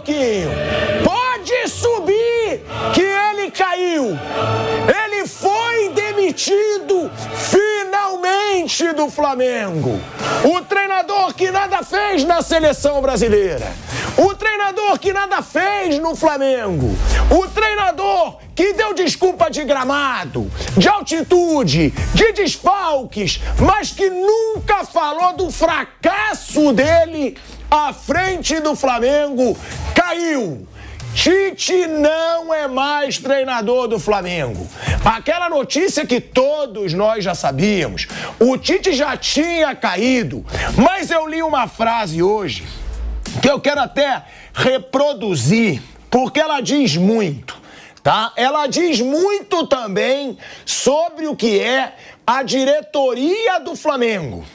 pouquinho. Pode subir que ele caiu. Ele foi demitido finalmente do Flamengo. O treinador que nada fez na seleção brasileira. O treinador que nada fez no Flamengo. O treinador que deu desculpa de gramado, de altitude, de desfalques, mas que nunca falou do fracasso dele à frente do Flamengo, caiu. Tite não é mais treinador do Flamengo. Aquela notícia que todos nós já sabíamos. O Tite já tinha caído. Mas eu li uma frase hoje que eu quero até reproduzir, porque ela diz muito, tá? Ela diz muito também sobre o que é a diretoria do Flamengo.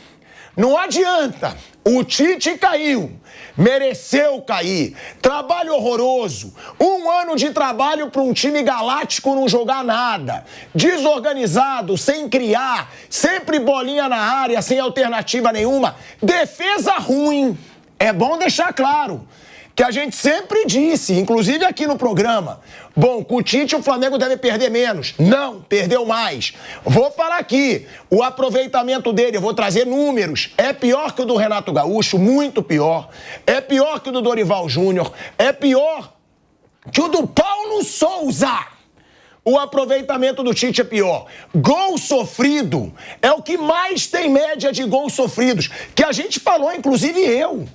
Não adianta. O Tite caiu, mereceu cair, trabalho horroroso, 1 ano de trabalho para um time galáctico não jogar nada, desorganizado, sem criar, sempre bolinha na área, sem alternativa nenhuma, defesa ruim. É bom deixar claro que a gente sempre disse, inclusive aqui no programa, bom, com o Tite o Flamengo deve perder menos. Não, perdeu mais. Vou falar aqui, o aproveitamento dele, eu vou trazer números, é pior que o do Renato Gaúcho, muito pior. É pior que o do Dorival Júnior, é pior que o do Paulo Souza. O aproveitamento do Tite é pior. Gol sofrido é o que mais tem média de gols sofridos, que a gente falou, inclusive eu.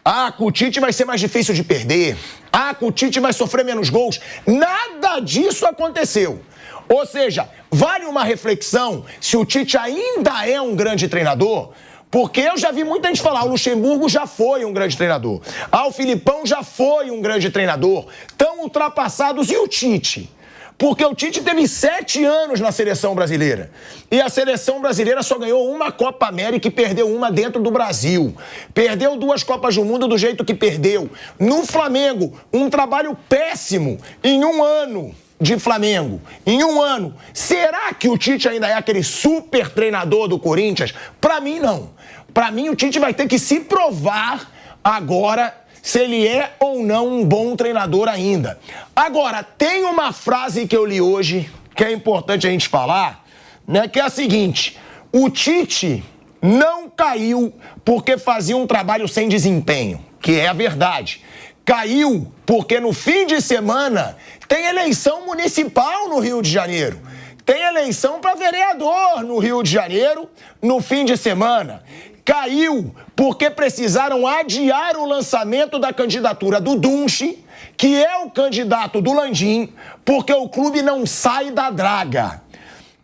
Ah, com o Tite vai ser mais difícil de perder. Ah, com o Tite vai sofrer menos gols. Nada disso aconteceu. Ou seja, vale uma reflexão se o Tite ainda é um grande treinador, porque eu já vi muita gente falar, o Luxemburgo já foi um grande treinador. Ah, o Filipão já foi um grande treinador. Tão ultrapassados. E o Tite? Porque o Tite teve 7 anos na seleção brasileira. E a seleção brasileira só ganhou uma Copa América e perdeu uma dentro do Brasil. Perdeu 2 Copas do Mundo do jeito que perdeu. No Flamengo, um trabalho péssimo em 1 ano de Flamengo. Em 1 ano. Será que o Tite ainda é aquele super treinador do Corinthians? Pra mim, não. Pra mim, o Tite vai ter que se provar agora se ele é ou não um bom treinador ainda. Agora, tem uma frase que eu li hoje, que é importante a gente falar, né, que é a seguinte: o Tite não caiu porque fazia um trabalho sem desempenho, que é a verdade. Caiu porque no fim de semana tem eleição municipal no Rio de Janeiro. Tem eleição para vereador no Rio de Janeiro no fim de semana. Caiu porque precisaram adiar o lançamento da candidatura do Dunche, que é o candidato do Landim, porque o clube não sai da draga.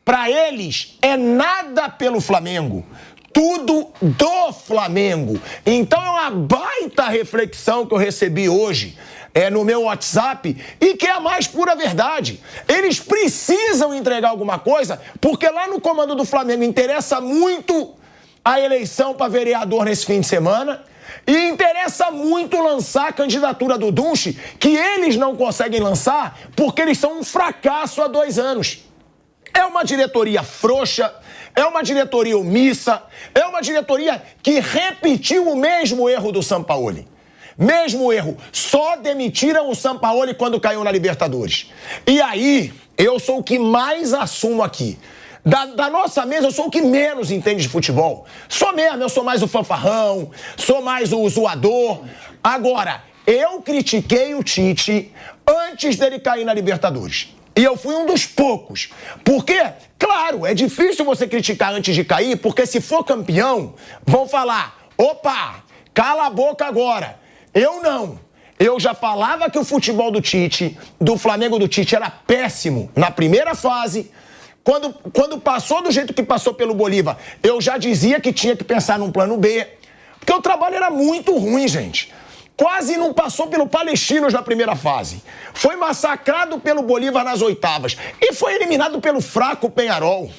Para eles, é nada pelo Flamengo, tudo do Flamengo. Então é uma baita reflexão que eu recebi hoje no meu WhatsApp e que é a mais pura verdade. Eles precisam entregar alguma coisa, porque lá no comando do Flamengo interessa muito a eleição para vereador nesse fim de semana e interessa muito lançar a candidatura do Dunche, que eles não conseguem lançar porque eles são um fracasso há 2 anos. É uma diretoria frouxa, é uma diretoria omissa, é uma diretoria que repetiu o mesmo erro do Sampaoli. Mesmo erro. Só demitiram o Sampaoli quando caiu na Libertadores. E aí, eu sou o que mais assumo aqui. Da nossa mesa, eu sou o que menos entende de futebol. Sou mesmo, eu sou mais o fanfarrão, sou mais o zoador. Agora, eu critiquei o Tite antes dele cair na Libertadores. E eu fui um dos poucos. Porque, claro, é difícil você criticar antes de cair, porque se for campeão, vão falar, opa, cala a boca agora. Eu não. Eu já falava que o futebol do Tite, do Flamengo do Tite, era péssimo na primeira fase. Quando passou do jeito que passou pelo Bolívar, eu já dizia que tinha que pensar num plano B. Porque o trabalho era muito ruim, gente. Quase não passou pelo Palestinos na primeira fase. Foi massacrado pelo Bolívar nas oitavas. E foi eliminado pelo fraco Peñarol.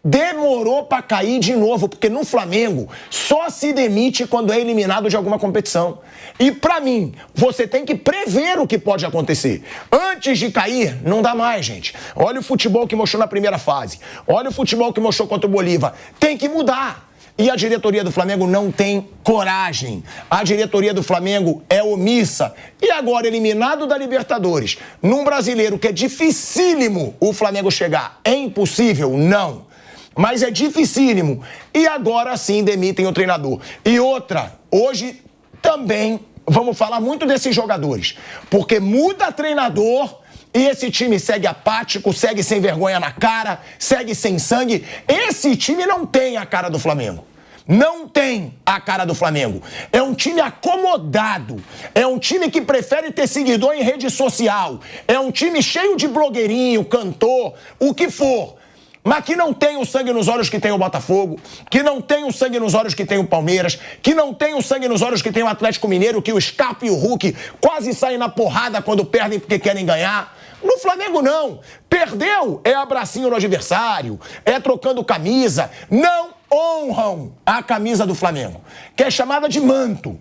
Demorou pra cair de novo, porque no Flamengo só se demite quando é eliminado de alguma competição. E pra mim, você tem que prever o que pode acontecer. Antes de cair, não dá mais, gente. Olha o futebol que mostrou na primeira fase. Olha o futebol que mostrou contra o Bolívar. Tem que mudar. E a diretoria do Flamengo não tem coragem. A diretoria do Flamengo é omissa. E agora, eliminado da Libertadores, num brasileiro que é dificílimo o Flamengo chegar. É impossível? Não. Mas é dificílimo. E agora sim demitem o treinador. E outra, hoje também vamos falar muito desses jogadores. Porque muda treinador e esse time segue apático, segue sem vergonha na cara, segue sem sangue. Esse time não tem a cara do Flamengo. Não tem a cara do Flamengo. É um time acomodado. É um time que prefere ter seguidor em rede social. É um time cheio de blogueirinho, cantor, o que for. Mas que não tem o sangue nos olhos que tem o Botafogo, que não tem o sangue nos olhos que tem o Palmeiras, que não tem o sangue nos olhos que tem o Atlético Mineiro, que o Scarpa e o Hulk quase saem na porrada quando perdem porque querem ganhar. No Flamengo, não. Perdeu, é abracinho no adversário, é trocando camisa. Não honram a camisa do Flamengo, que é chamada de manto.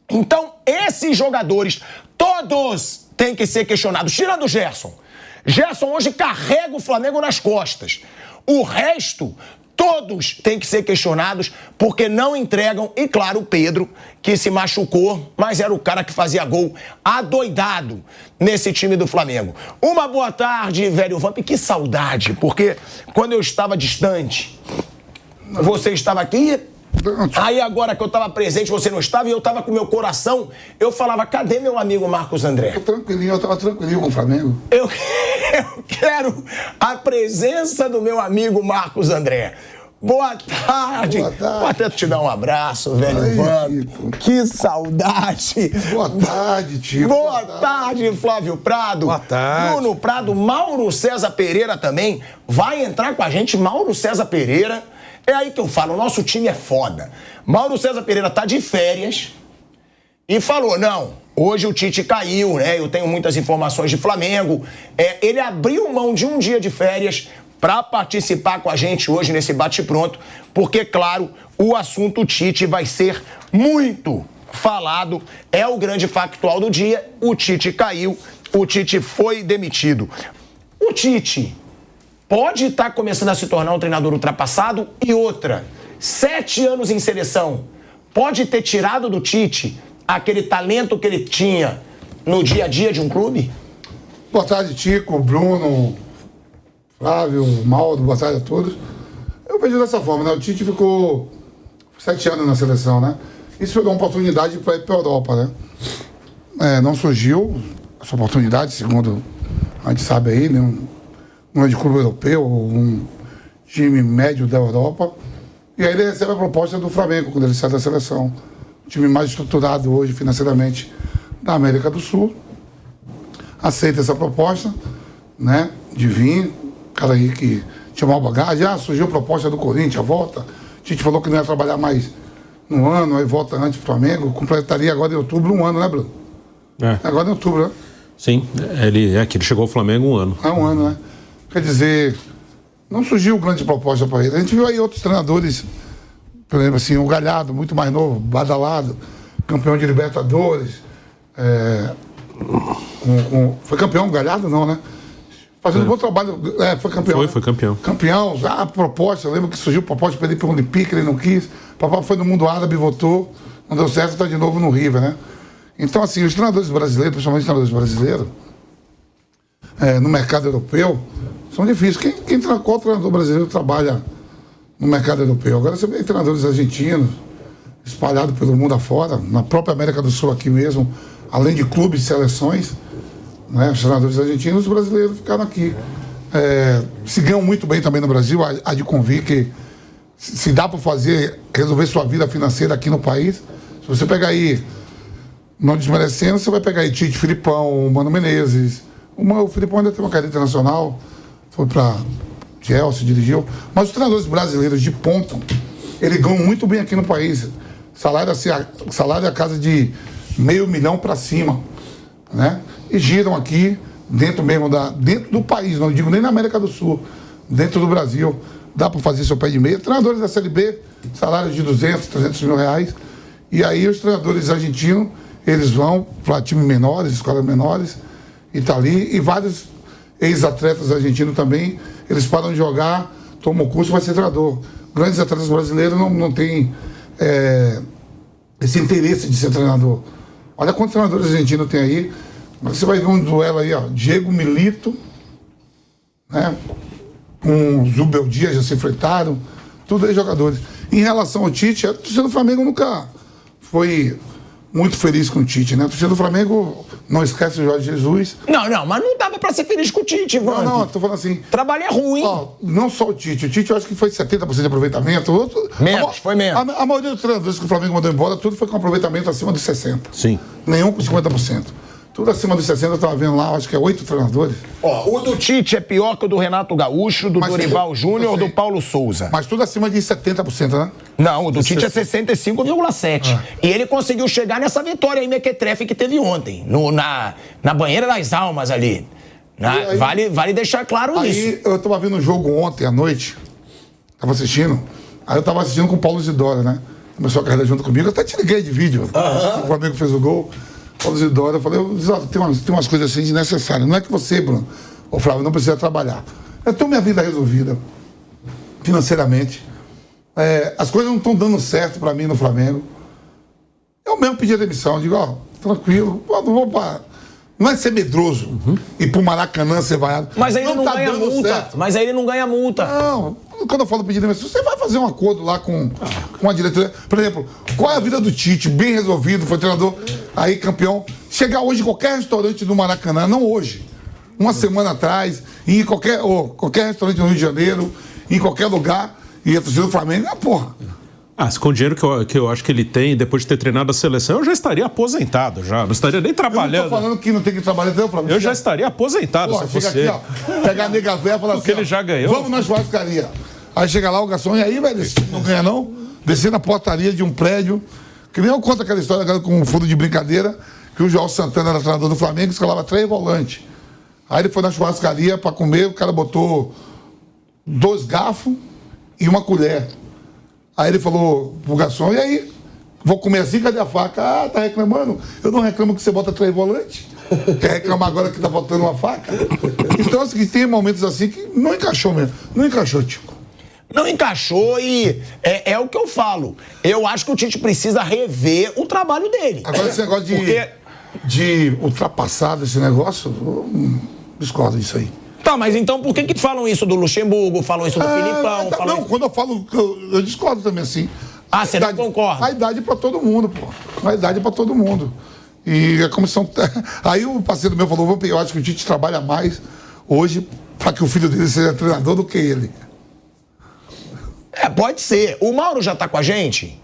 Então, esses jogadores, todos têm que ser questionados, tirando o Gerson. Gerson hoje carrega o Flamengo nas costas. O resto, todos têm que ser questionados porque não entregam. E claro, o Pedro, que se machucou, mas era o cara que fazia gol adoidado nesse time do Flamengo. Uma boa tarde, velho Vamp. Que saudade, porque quando eu estava distante, você estava aqui. Aí agora que eu estava presente, você não estava, e eu estava com meu coração, eu falava, cadê meu amigo Marcos André? Eu estava tranquilinho com o Flamengo. Eu quero a presença do meu amigo Marcos André. Boa tarde. Boa tarde. Vou até te dar um abraço, velho Vamp. Que saudade. Boa tarde, tio. Boa tarde, Flávio Prado. Boa tarde. Bruno Prado, Mauro César Pereira também. Vai entrar com a gente, Mauro César Pereira. É aí que eu falo, o nosso time é foda. Mauro César Pereira tá de férias e falou, não, hoje o Tite caiu, né? Eu tenho muitas informações de Flamengo. Ele abriu mão de um dia de férias para participar com a gente hoje nesse bate-pronto, porque, claro, o assunto Tite vai ser muito falado. É o grande factual do dia. O Tite caiu, o Tite foi demitido. O Tite pode estar começando a se tornar um treinador ultrapassado. E outra, 7 anos em seleção, pode ter tirado do Tite aquele talento que ele tinha no dia a dia de um clube? Boa tarde, Tico, Bruno, Flávio, Mauro, boa tarde a todos. Eu vejo dessa forma, né? O Tite ficou 7 anos na seleção, né? Isso foi uma oportunidade para ir para a Europa, né? Não surgiu essa oportunidade, segundo a gente sabe aí, né? Um de clube europeu, um time médio da Europa. E aí ele recebe a proposta do Flamengo, quando ele sai da seleção. O time mais estruturado hoje, financeiramente, da América do Sul. Aceita essa proposta, né, de vir. Cara aí que tinha uma bagagem. Surgiu a proposta do Corinthians, volta. A gente falou que não ia trabalhar mais no ano, aí volta antes pro Flamengo. Completaria agora em outubro 1 ano, né, Bruno? Agora em outubro, né? Sim, ele chegou ao Flamengo 1 ano. 1 ano, né? Quer dizer, não surgiu grande proposta para ele. A gente viu aí outros treinadores, por exemplo, assim, o Galhardo, muito mais novo, badalado, campeão de Libertadores. Foi campeão o Galhardo, não, né? Fazendo um bom trabalho. Foi campeão. Foi campeão. Campeão, a proposta, eu lembro que surgiu proposta para ele ir para o Olympique, ele não quis. O papai foi no mundo árabe, votou, não deu certo, está de novo no River, né? Então, assim, os treinadores brasileiros, principalmente os treinadores brasileiros, no mercado europeu, são difíceis. Qual treinador brasileiro trabalha no mercado europeu? Agora você vê treinadores argentinos espalhados pelo mundo afora, na própria América do Sul aqui mesmo, além de clubes e seleções, né? Os treinadores argentinos, os brasileiros ficaram aqui. Se ganham muito bem também no Brasil, há de convir que se dá para resolver sua vida financeira aqui no país. Se você pegar aí, não desmerecendo, você vai pegar aí Tite, Filipão, Mano Menezes. O Filipão ainda tem uma carreira internacional, foi para Chelsea, dirigiu. Mas os treinadores brasileiros de ponta, eles ganham muito bem aqui no país. Salário é a casa de $500 mil para cima, né? E giram aqui, dentro do país, não digo nem na América do Sul, dentro do Brasil. Dá para fazer seu pé de meia. Treinadores da Série B, salário de 200, 300 mil reais. E aí os treinadores argentinos, eles vão para times menores, escolas menores, e tá ali. E vários ex-atletas argentinos também, eles param de jogar, tomam curso e vai ser treinador. grandes atletas brasileiros não têm esse interesse de ser treinador. Olha quantos treinadores argentinos tem aí. Você vai ver um duelo aí, ó. Diego Milito, né? Com Zubel Dias já se enfrentaram. Tudo aí jogadores. Em relação ao Tite, a torcida do Flamengo nunca foi muito feliz com o Tite, né? A torcida do Flamengo não esquece o Jorge Jesus. Não, mas não dava pra ser feliz com o Tite, Ivan. Não, tô falando assim. Trabalho é ruim. Ó, não só o Tite eu acho que foi 70% de aproveitamento. Foi menos. A maioria dos treinadores que o Flamengo mandou embora, tudo foi com aproveitamento acima de 60%. Sim. Nenhum com 50%. Tudo acima de 60%, eu estava vendo lá, acho que é 8 treinadores. Ó, o do Tite é pior que o do Renato Gaúcho, do Dorival Júnior ou do Paulo Souza. Mas tudo acima de 70%, né? Não, o do Tite é 65,7%. E ele conseguiu chegar nessa vitória aí, mequetrefe, que teve ontem, na banheira das almas ali. Aí, vale deixar claro isso. Aí eu estava vendo um jogo ontem à noite, estava assistindo, aí eu estava assistindo com o Paulo Isidoro, né? Começou a carreira junto comigo, eu até te liguei de vídeo. O Flamengo fez o gol. Paulo Isidoro, eu falei, tem umas coisas assim desnecessárias. Não é que você, Bruno, ou Flávio, não precisa trabalhar. Eu tenho minha vida resolvida, financeiramente. As coisas não estão dando certo para mim no Flamengo. Eu mesmo pedi a demissão, digo, ó, tranquilo, não vou para... Não é ser medroso e pro Maracanã ser vaiado. Mas aí ele não ganha multa. Certo. Mas aí ele não ganha multa. Não, quando eu falo pedir demissão, você vai fazer um acordo lá com a diretoria. Por exemplo, qual é a vida do Tite? Bem resolvido, foi treinador, aí campeão. Chegar hoje em qualquer restaurante do Maracanã, não hoje, uma semana atrás, em qualquer restaurante no Rio de Janeiro, em qualquer lugar, e a torcida do Flamengo, porra. Com o dinheiro que eu acho que ele tem, depois de ter treinado a seleção, eu já estaria aposentado, já. Não estaria nem trabalhando. Eu não tô falando que não tem que trabalhar, entendeu, Flamengo? Eu já estaria aposentado, se fosse. Aqui, ó, pegar a nega véia e falar assim, ele já ganhou. Vamos na churrascaria. Aí chega lá o garçom, e aí, velho, não ganha não? Descer na portaria de um prédio, que nem eu conto aquela história agora com um fundo de brincadeira, que o João Santana era treinador do Flamengo, escalava 3 volantes. Aí ele foi na churrascaria pra comer, o cara botou 2 garfos e uma colher. Aí ele falou pro garçom, e aí? Vou comer assim, cadê a faca? Ah, tá reclamando? Eu não reclamo que você bota 3 volantes. Quer reclamar agora que tá faltando uma faca? Então, assim, tem momentos assim que não encaixou mesmo. Não encaixou, Tico. Não encaixou e é o que eu falo. Eu acho que o Tite precisa rever o trabalho dele. Agora, esse negócio de ultrapassar esse negócio, eu discordo disso aí. Tá, mas então por que falam isso do Luxemburgo, falam isso do Filipão? Não, quando eu falo, eu discordo também, assim. Ah, você não concorda? A idade pra todo mundo, pô. A idade pra todo mundo. E a comissão... Aí o parceiro meu falou, eu acho que o Tite trabalha mais hoje pra que o filho dele seja treinador do que ele. Pode ser. O Mauro já tá com a gente?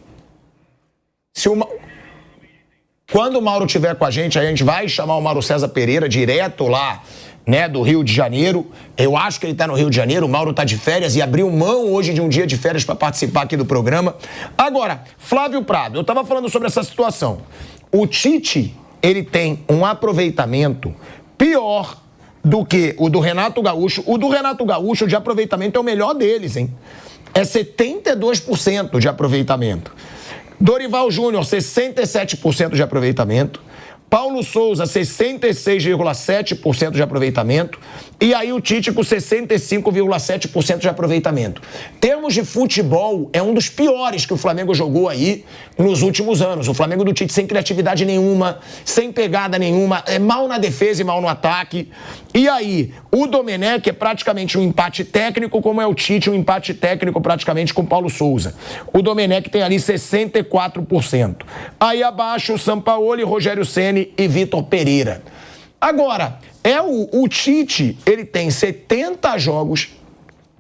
Quando o Mauro estiver com a gente vai chamar o Mauro César Pereira direto lá, né, do Rio de Janeiro. Eu acho que ele tá no Rio de Janeiro, o Mauro tá de férias e abriu mão hoje de um dia de férias para participar aqui do programa. Agora, Flávio Prado, eu tava falando sobre essa situação. O Tite, ele tem um aproveitamento pior do que o do Renato Gaúcho. O do Renato Gaúcho de aproveitamento é o melhor deles, hein? É 72% de aproveitamento. Dorival Júnior, 67% de aproveitamento. Paulo Souza, 66,7% de aproveitamento. E aí o Tite com 65,7% de aproveitamento. Termos de futebol, é um dos piores que o Flamengo jogou aí nos últimos anos. O Flamengo do Tite sem criatividade nenhuma, sem pegada nenhuma, é mal na defesa e mal no ataque. E aí, o Domenech é praticamente um empate técnico, como é o Tite, um empate técnico praticamente com o Paulo Souza. O Domenech tem ali 64%. Aí abaixo, o Sampaoli, Rogério Ceni e Vitor Pereira. Agora, o Tite, ele tem 70 jogos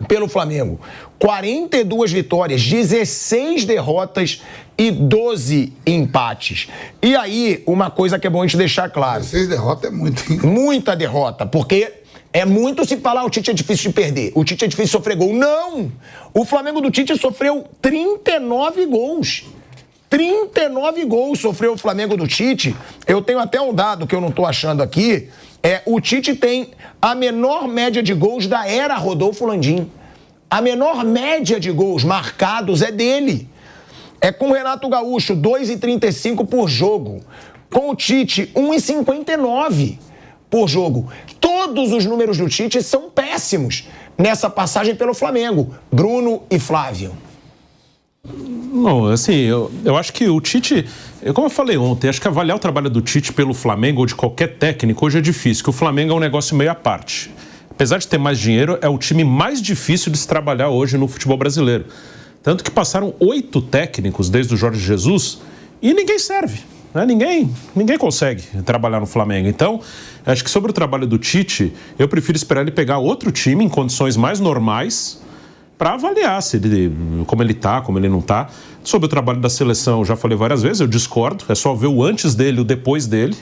pelo Flamengo, 42 vitórias, 16 derrotas e 12 empates. E aí, uma coisa que é bom a gente deixar claro. 16 derrotas é muito, hein? Muita derrota, porque é muito se falar o Tite é difícil de perder, o Tite é difícil de sofrer gol. Não! O Flamengo do Tite sofreu 39 gols. 39 gols sofreu o Flamengo do Tite. Eu tenho até um dado que eu não tô achando aqui. O Tite tem a menor média de gols da era Rodolfo Landim. A menor média de gols marcados é dele. É com o Renato Gaúcho, 2,35 por jogo. Com o Tite, 1,59 por jogo. Todos os números do Tite são péssimos nessa passagem pelo Flamengo. Bruno e Flávio. Não, assim, eu acho que o Tite, como eu falei ontem, acho que avaliar o trabalho do Tite pelo Flamengo ou de qualquer técnico hoje é difícil, porque o Flamengo é um negócio meio à parte. Apesar de ter mais dinheiro, é o time mais difícil de se trabalhar hoje no futebol brasileiro. Tanto que passaram 8 técnicos desde o Jorge Jesus e ninguém serve. Né? Ninguém consegue trabalhar no Flamengo. Então, acho que sobre o trabalho do Tite, eu prefiro esperar ele pegar outro time em condições mais normais para avaliar como ele está, como ele não está. Sobre o trabalho da seleção, já falei várias vezes, eu discordo. É só ver o antes dele e o depois dele,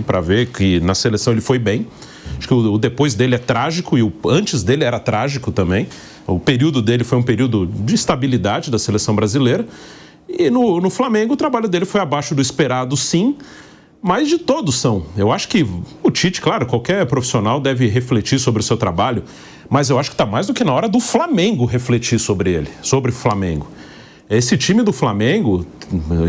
para ver que na seleção ele foi bem. Acho que o depois dele é trágico e o antes dele era trágico também. O período dele foi um período de estabilidade da seleção brasileira. E no Flamengo o trabalho dele foi abaixo do esperado, sim, mas de todos são. Eu acho que o Tite, claro, qualquer profissional deve refletir sobre o seu trabalho, mas eu acho que está mais do que na hora do Flamengo refletir sobre ele, sobre o Flamengo. Esse time do Flamengo...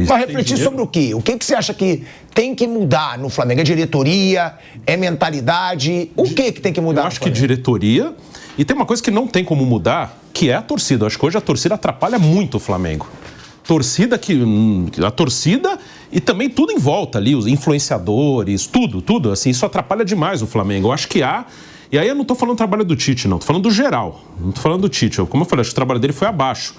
Vai refletir sobre o quê? O que você acha que tem que mudar no Flamengo? É diretoria? É mentalidade? O que tem que mudar? Eu acho que diretoria... E tem uma coisa que não tem como mudar, que é a torcida. Eu acho que hoje a torcida atrapalha muito o Flamengo. A torcida e também tudo em volta ali, os influenciadores, tudo, assim, isso atrapalha demais o Flamengo. Eu acho que há... E aí eu não estou falando do trabalho do Tite, não. Estou falando do geral. Não estou falando do Tite. Como eu falei, acho que o trabalho dele foi abaixo.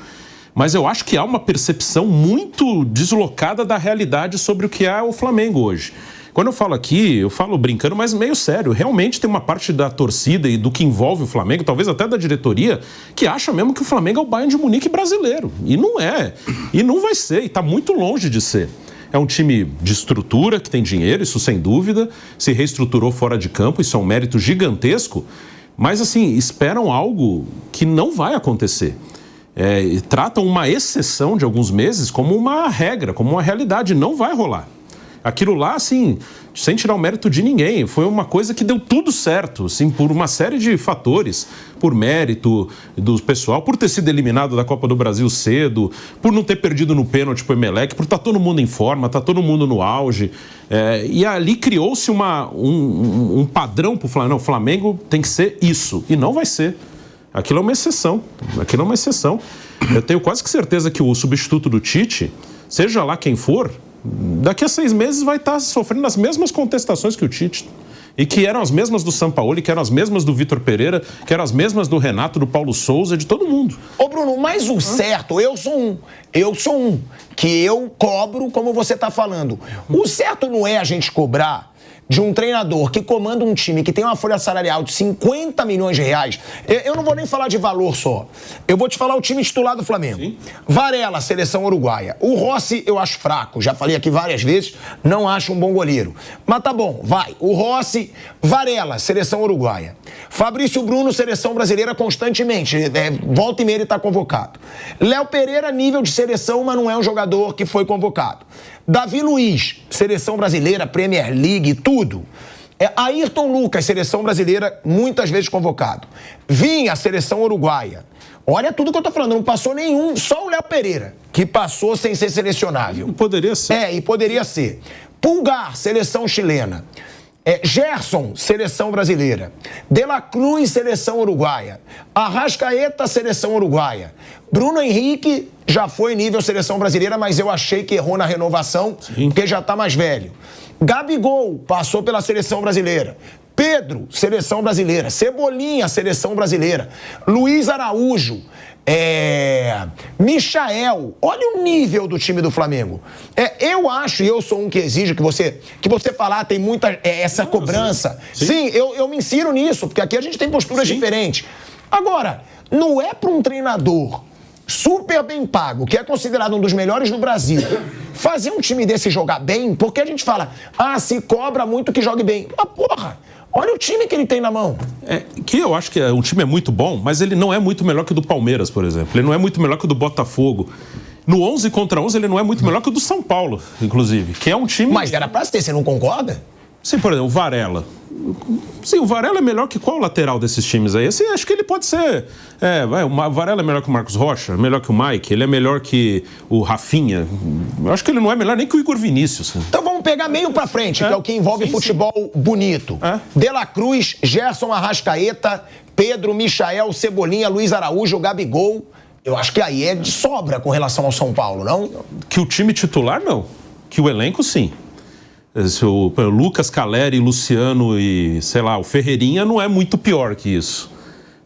Mas eu acho que há uma percepção muito deslocada da realidade sobre o que é o Flamengo hoje. Quando eu falo aqui, eu falo brincando, mas meio sério. Realmente tem uma parte da torcida e do que envolve o Flamengo, talvez até da diretoria, que acha mesmo que o Flamengo é o Bayern de Munique brasileiro. E não é. E não vai ser. E está muito longe de ser. É um time de estrutura, que tem dinheiro, isso sem dúvida. Se reestruturou fora de campo, isso é um mérito gigantesco. Mas, assim, esperam algo que não vai acontecer. Tratam uma exceção de alguns meses como uma regra, como uma realidade. Não vai rolar. Aquilo lá, assim, sem tirar o mérito de ninguém, foi uma coisa que deu tudo certo, assim, por uma série de fatores, por mérito do pessoal, por ter sido eliminado da Copa do Brasil cedo, por não ter perdido no pênalti pro Emelec, por estar todo mundo em forma, tá todo mundo no auge. E ali criou-se um padrão pro Flamengo. Não, o Flamengo tem que ser isso, e não vai ser. Aquilo é uma exceção. Eu tenho quase que certeza que o substituto do Tite, seja lá quem for, daqui a 6 meses vai estar sofrendo as mesmas contestações que o Tite. E que eram as mesmas do Sampaoli, que eram as mesmas do Vitor Pereira, que eram as mesmas do Renato, do Paulo Souza, de todo mundo. Ô Bruno, mas o certo, eu sou um, que eu cobro como você está falando. O certo não é a gente cobrar de um treinador que comanda um time que tem uma folha salarial de 50 milhões de reais. Eu não vou nem falar de valor só. Eu vou te falar o time titular do Flamengo. Sim. Varela, seleção uruguaia. O Rossi eu acho fraco. Já falei aqui várias vezes, não acho um bom goleiro. Mas tá bom, vai. O Rossi, Varela, seleção uruguaia. Fabrício Bruno, seleção brasileira constantemente. Volta e meia ele tá convocado. Léo Pereira, nível de seleção, mas não é um jogador que foi convocado. Davi Luiz, seleção brasileira, Premier League, tudo. Ayrton Lucas, seleção brasileira, muitas vezes convocado. Vinha, seleção uruguaia. Olha tudo que eu tô falando, não passou nenhum, só o Léo Pereira, que passou sem ser selecionável. Poderia ser. E poderia ser. Pulgar, seleção chilena. Gerson, seleção brasileira. De La Cruz, seleção uruguaia. Arrascaeta, seleção uruguaia. Bruno Henrique já foi nível seleção brasileira, mas eu achei que errou na renovação, sim, porque já tá mais velho. Gabigol passou pela seleção brasileira. Pedro, seleção brasileira. Cebolinha, seleção brasileira. Luiz Araújo. Michael, olha o nível do time do Flamengo. Eu acho, e eu sou um que exige que você falar, tem muita essa cobrança. Sim, eu me insiro nisso, porque aqui a gente tem posturas diferentes. Agora, não é para um treinador super bem pago, que é considerado um dos melhores do Brasil, fazer um time desse jogar bem, porque a gente fala, se cobra muito que jogue bem. Mas porra, olha o time que ele tem na mão. Que eu acho que o time é muito bom, mas ele não é muito melhor que o do Palmeiras, por exemplo. Ele não é muito melhor que o do Botafogo. No 11 contra 11, ele não é muito melhor que o do São Paulo, inclusive, que é um time... Mas era pra ser, você não concorda? Sim, por exemplo, o Varela. Sim, o Varela é melhor que qual lateral desses times aí? Assim, acho que ele pode ser... o Varela é melhor que o Marcos Rocha, melhor que o Mike, ele é melhor que o Rafinha. Eu acho que ele não é melhor nem que o Igor Vinícius. Então vamos pegar meio pra frente, que é o que envolve futebol bonito. De La Cruz, Gerson, Arrascaeta, Pedro, Michael, Cebolinha, Luiz Araújo, Gabigol Eu acho que aí é de sobra com relação ao São Paulo, não? Que o time titular, não. Que o elenco, sim. O Lucas, Caleri, Luciano e, sei lá, o Ferreirinha não é muito pior que isso.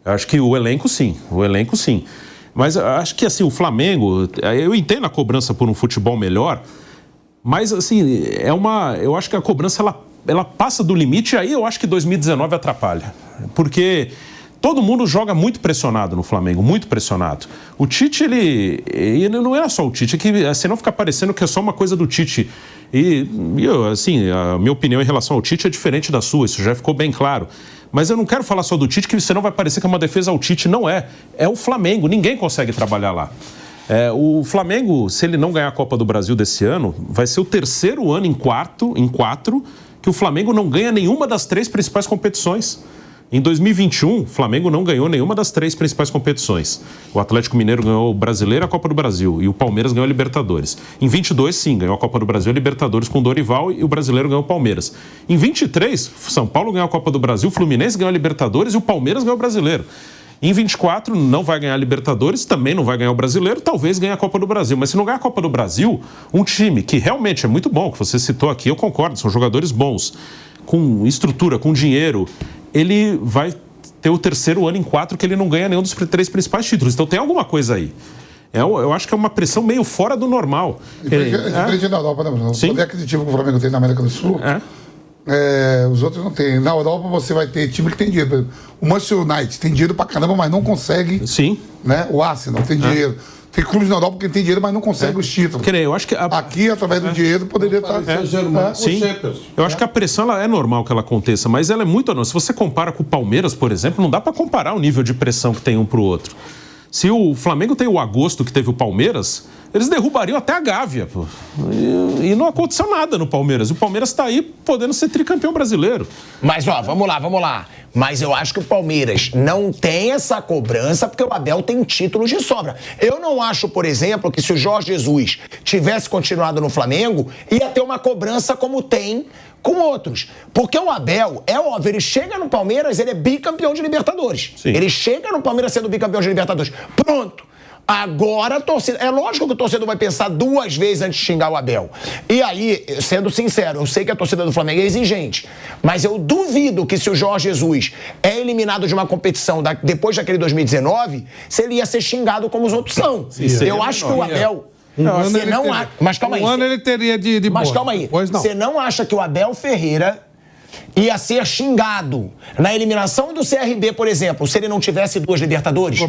Eu acho que o elenco, sim. O elenco, sim. Mas eu acho que, assim, o Flamengo... Eu entendo a cobrança por um futebol melhor, mas, assim, eu acho que a cobrança, ela passa do limite, e aí eu acho que 2019 atrapalha. Porque todo mundo joga muito pressionado no Flamengo, muito pressionado. O Tite, ele não é só o Tite, é que senão fica parecendo que é só uma coisa do Tite. E assim, a minha opinião em relação ao Tite é diferente da sua, isso já ficou bem claro. Mas eu não quero falar só do Tite, que senão vai parecer que é uma defesa ao Tite. Não é. É o Flamengo, ninguém consegue trabalhar lá. O Flamengo, se ele não ganhar a Copa do Brasil desse ano, vai ser o terceiro ano em quatro, que o Flamengo não ganha nenhuma das 3 principais competições. Em 2021, o Flamengo não ganhou nenhuma das 3 principais competições. O Atlético Mineiro ganhou o Brasileiro e a Copa do Brasil, e o Palmeiras ganhou a Libertadores. Em 22, sim, ganhou a Copa do Brasil e a Libertadores com o Dorival, e o Brasileiro ganhou o Palmeiras. Em 23, São Paulo ganhou a Copa do Brasil, o Fluminense ganhou a Libertadores e o Palmeiras ganhou o Brasileiro. Em 24, não vai ganhar a Libertadores, também não vai ganhar o Brasileiro, talvez ganhe a Copa do Brasil. Mas se não ganhar a Copa do Brasil, um time que realmente é muito bom, que você citou aqui, eu concordo, são jogadores bons, com estrutura, com dinheiro, ele vai ter o terceiro ano em 4 que ele não ganha nenhum dos 3 principais títulos. Então tem alguma coisa aí. Eu acho que é uma pressão meio fora do normal. Diferente da Europa, né, Bruno? O poder aquisitivo que o Flamengo tem na América do Sul, os outros não têm. Na Europa você vai ter time que tem dinheiro. O Manchester United tem dinheiro pra caramba, mas não consegue. Sim. Né? O Arsenal tem dinheiro. Tem clubes na Europa que tem dinheiro, mas não consegue os títulos. Eu acho que aqui, através do dinheiro, poderia estar... Sim. Eu acho que a pressão é normal que ela aconteça, mas ela é muito anormal. Se você compara com o Palmeiras, por exemplo, não dá para comparar o nível de pressão que tem um para o outro. Se o Flamengo tem o agosto que teve o Palmeiras, eles derrubariam até a Gávea, pô. E não aconteceu nada no Palmeiras. O Palmeiras está aí podendo ser tricampeão brasileiro. Mas, vamos lá. Mas eu acho que o Palmeiras não tem essa cobrança porque o Abel tem títulos de sobra. Eu não acho, por exemplo, que se o Jorge Jesus tivesse continuado no Flamengo, ia ter uma cobrança como tem com outros. Porque o Abel, é óbvio, ele chega no Palmeiras, ele é bicampeão de Libertadores. Sim. Ele chega no Palmeiras sendo bicampeão de Libertadores. Pronto. Agora a torcida... É lógico que o torcedor vai pensar 2 vezes antes de xingar o Abel. E aí, sendo sincero, eu sei que a torcida do Flamengo é exigente, mas eu duvido que se o Jorge Jesus é eliminado de uma competição depois daquele 2019, se ele ia ser xingado como os outros são. Eu acho que o Abel... Mas calma aí. Ano ele teria de Mas calma aí. Você não acha que o Abel Ferreira ia ser xingado na eliminação do CRB, por exemplo, se ele não tivesse 2 Libertadores? O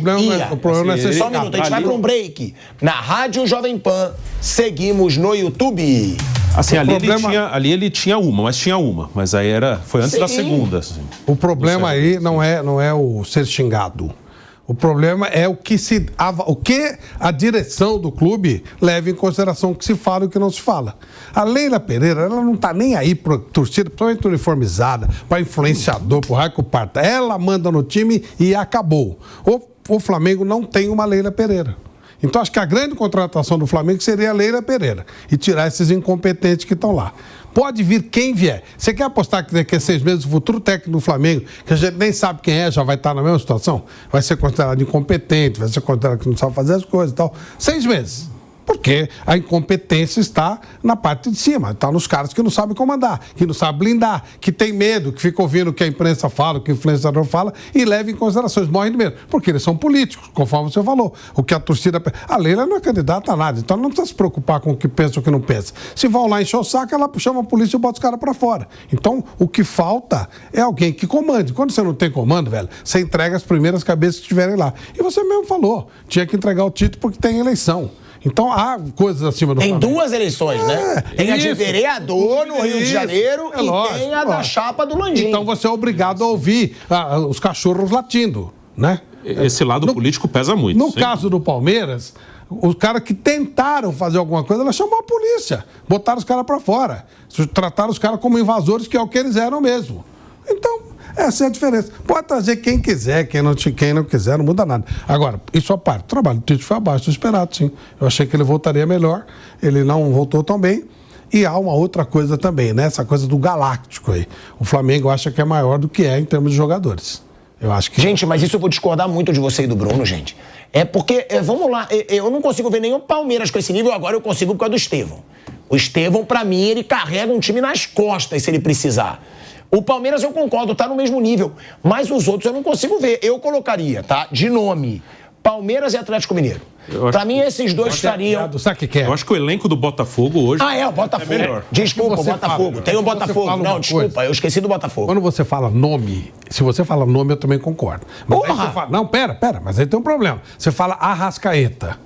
problema é ser Só um minuto, a gente vai para um break. Na Rádio Jovem Pan, seguimos no YouTube. Assim, ali ele tinha uma, mas aí foi antes da segunda. Assim. O problema aí não é o ser xingado. O problema é o que a direção do clube leva em consideração o que se fala e o que não se fala. A Leila Pereira, ela não está nem aí para torcida, principalmente uniformizada, para influenciador, para o Raico Parta. Ela manda no time e acabou. O Flamengo não tem uma Leila Pereira. Então, acho que a grande contratação do Flamengo seria a Leila Pereira e tirar esses incompetentes que estão lá. Pode vir quem vier. Você quer apostar que daqui a 6 meses o futuro técnico do Flamengo, que a gente nem sabe quem é, já vai estar na mesma situação? Vai ser considerado incompetente, vai ser considerado que não sabe fazer as coisas e tal. 6 meses. Porque a incompetência está na parte de cima, está nos caras que não sabem comandar, que não sabem blindar, que tem medo, que fica ouvindo o que a imprensa fala, o que o influenciador fala e leva em considerações, morrem de medo, porque eles são políticos, conforme você falou. O que a torcida... A Leila não é candidata a nada, então ela não precisa se preocupar com o que pensa ou o que não pensa. Se vão lá encher o saco, ela chama a polícia e bota os caras para fora. Então, o que falta é alguém que comande. Quando você não tem comando, velho, você entrega as primeiras cabeças que estiverem lá. E você mesmo falou, tinha que entregar o título porque tem eleição. Então, há coisas acima do Flamengo. Tem 2 eleições, né? Tem a de vereador no Rio de Janeiro e tem a da chapa do Landim. Então, você é obrigado a ouvir os cachorros latindo, né? Esse lado político pesa muito. No caso do Palmeiras, os caras que tentaram fazer alguma coisa, ela chamou a polícia. Botaram os caras para fora. Trataram os caras como invasores, que é o que eles eram mesmo. Então... essa é a diferença. Pode trazer quem quiser, quem não quiser, não muda nada. Agora, isso à parte, o trabalho do Tite foi abaixo do esperado, sim. Eu achei que ele voltaria melhor, ele não voltou tão bem. E há uma outra coisa também, né? Essa coisa do galáctico aí. O Flamengo acha que é maior do que é em termos de jogadores. Eu acho que... Gente, mas isso eu vou discordar muito de você e do Bruno, gente. É porque, vamos lá, eu não consigo ver nenhum Palmeiras com esse nível, agora eu consigo por causa do Estevão. O Estevão, pra mim, ele carrega um time nas costas se ele precisar. O Palmeiras, eu concordo, tá no mesmo nível, mas os outros eu não consigo ver. Eu colocaria, tá, de nome, Palmeiras e Atlético Mineiro. Pra mim, esses dois estariam... Sabe o que é? Eu acho que o elenco do Botafogo hoje... o Botafogo. É melhor. Desculpa, o Botafogo. Tem o Botafogo. Não, desculpa, eu esqueci do Botafogo. Quando você fala nome, se você fala nome, eu também concordo. Mas aí você fala, não, pera, mas aí tem um problema. Você fala Arrascaeta.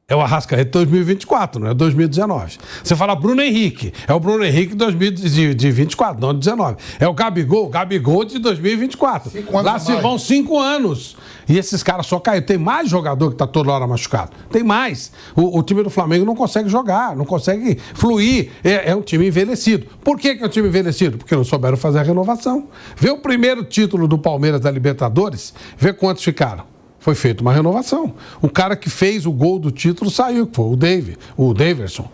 É o Arrascaeta de 2024, não é 2019. Você fala Bruno Henrique. É o Bruno Henrique de 24, não de 19. É o Gabigol de 2024. Lá se vão 5 anos. E esses caras só caíram. Tem mais jogador que está toda hora machucado. Tem mais. O time do Flamengo não consegue jogar, não consegue fluir. É um time envelhecido. Por que é um time envelhecido? Porque não souberam fazer a renovação. Vê o primeiro título do Palmeiras da Libertadores, vê quantos ficaram. Foi feita uma renovação. O cara que fez o gol do título saiu, que foi o Daverson.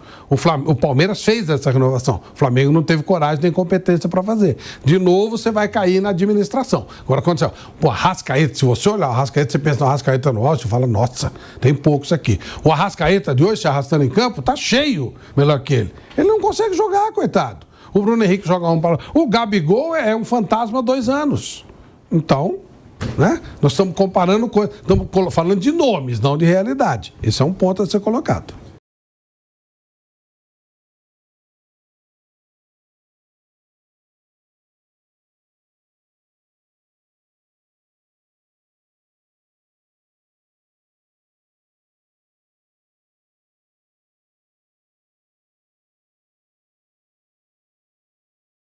O Palmeiras fez essa renovação. O Flamengo não teve coragem nem competência para fazer. De novo, você vai cair na administração. Agora, quando você... Pô, Arrascaeta, se você olhar o Arrascaeta, você pensa no Arrascaeta no auge, você fala, nossa, tem poucos aqui. O Arrascaeta de hoje, se arrastando em campo, tá cheio melhor que ele. Ele não consegue jogar, coitado. O Bruno Henrique joga um para... O Gabigol é um fantasma há 2 anos. Então... Né? Nós estamos comparando coisas, estamos falando de nomes, não de realidade. Esse é um ponto a ser colocado.